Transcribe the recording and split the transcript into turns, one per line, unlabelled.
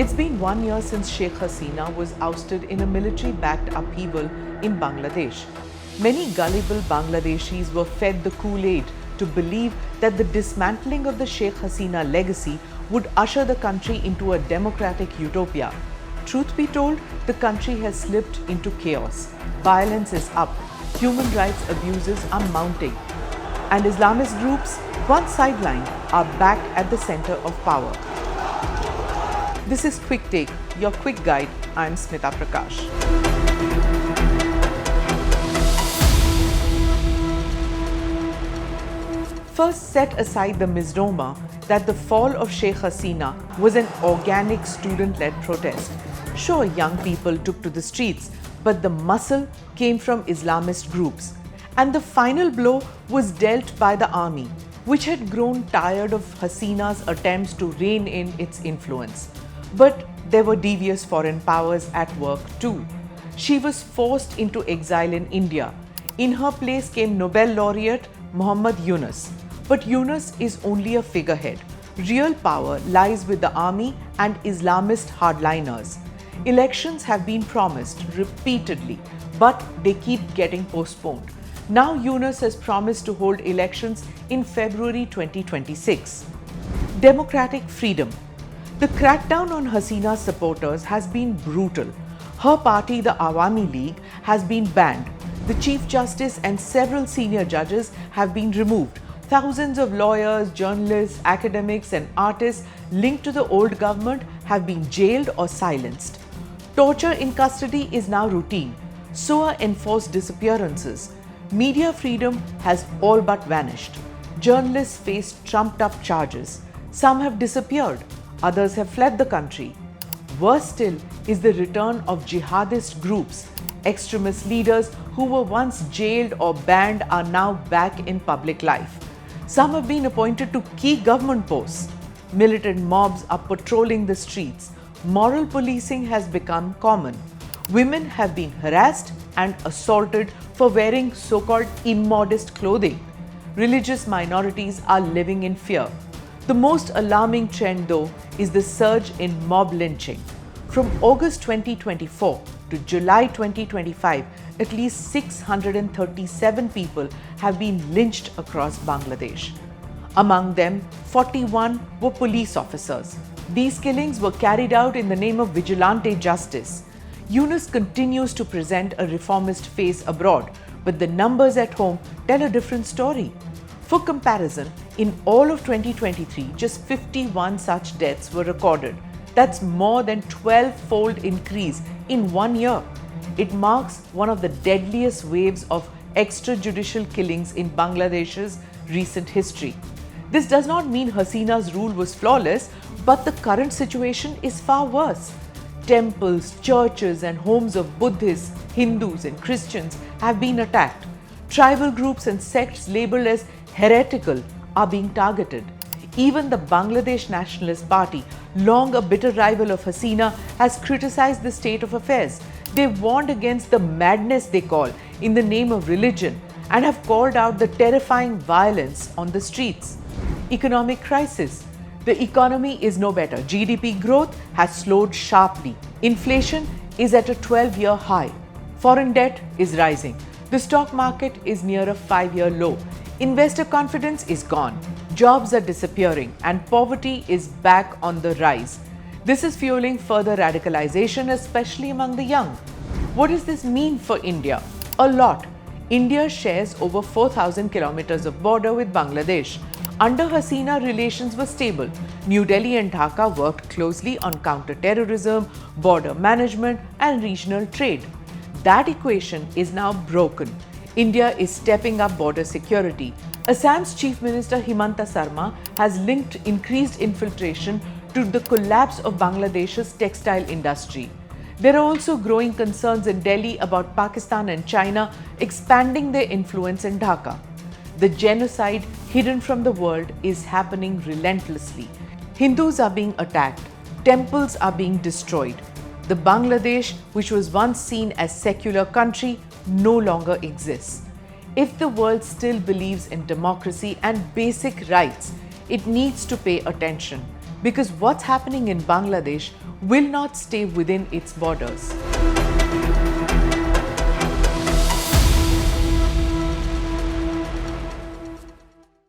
It's been 1 year since Sheikh Hasina was ousted in a military-backed upheaval in Bangladesh. Many gullible Bangladeshis were fed the Kool-Aid to believe that the dismantling of the Sheikh Hasina legacy would usher the country into a democratic utopia. Truth be told, the country has slipped into chaos. Violence is up, human rights abuses are mounting, and Islamist groups, once sidelined, are back at the center of power. This is Quick Take, your quick guide. I'm Smita Prakash. First, set aside the misnomer that the fall of Sheikh Hasina was an organic student-led protest. Sure, young people took to the streets, but the muscle came from Islamist groups. And the final blow was dealt by the army, which had grown tired of Hasina's attempts to rein in its influence. But there were devious foreign powers at work too. She was forced into exile in India. In her place came Nobel laureate Muhammad Yunus. But Yunus is only a figurehead. Real power lies with the army and Islamist hardliners. Elections have been promised repeatedly, but they keep getting postponed. Now Yunus has promised to hold elections in February 2026. Democratic freedom. The crackdown on Hasina's supporters has been brutal. Her party, the Awami League, has been banned. The Chief Justice and several senior judges have been removed. Thousands of lawyers, journalists, academics, and artists linked to the old government have been jailed or silenced. Torture in custody is now routine. So are enforced disappearances. Media freedom has all but vanished. Journalists face trumped-up charges. Some have disappeared. Others have fled the country. Worse still is the return of jihadist groups. Extremist leaders who were once jailed or banned are now back in public life. Some have been appointed to key government posts. Militant mobs are patrolling the streets. Moral policing has become common. Women have been harassed and assaulted for wearing so-called immodest clothing. Religious minorities are living in fear. The most alarming trend, though, is the surge in mob lynching. From August 2024 to July 2025, at least 637 people have been lynched across Bangladesh. Among them, 41 were police officers. These killings were carried out in the name of vigilante justice. Yunus continues to present a reformist face abroad, but the numbers at home tell a different story. For comparison, in all of 2023, just 51 such deaths were recorded. That's more than 12-fold increase in 1 year. It marks one of the deadliest waves of extrajudicial killings in Bangladesh's recent history. This does not mean Hasina's rule was flawless, but the current situation is far worse. Temples, churches, and homes of Buddhists, Hindus, and Christians have been attacked. Tribal groups and sects labeled as heretical are being targeted. Even the Bangladesh Nationalist Party, long a bitter rival of Hasina, has criticized the state of affairs. They warned against the madness they call in the name of religion and have called out the terrifying violence on the streets. Economic crisis. The economy is no better. GDP growth has slowed sharply. Inflation is at a 12-year high. Foreign debt is rising. The stock market is near a 5-year low. Investor confidence is gone. Jobs are disappearing and poverty is back on the rise. This is fueling further radicalization, especially among the young. What does this mean for India? A lot. India shares over 4,000 kilometers of border with Bangladesh. Under Hasina, relations were stable. New Delhi and Dhaka worked closely on counter-terrorism, border management, and regional trade. That equation is now broken. India is stepping up border security. Assam's Chief Minister Himanta Sarma has linked increased infiltration to the collapse of Bangladesh's textile industry. There are also growing concerns in Delhi about Pakistan and China expanding their influence in Dhaka. The genocide hidden from the world is happening relentlessly. Hindus are being attacked. Temples are being destroyed. The Bangladesh, which was once seen as a secular country, no longer exists. If the world still believes in democracy and basic rights, it needs to pay attention, because what's happening in Bangladesh will not stay within its borders.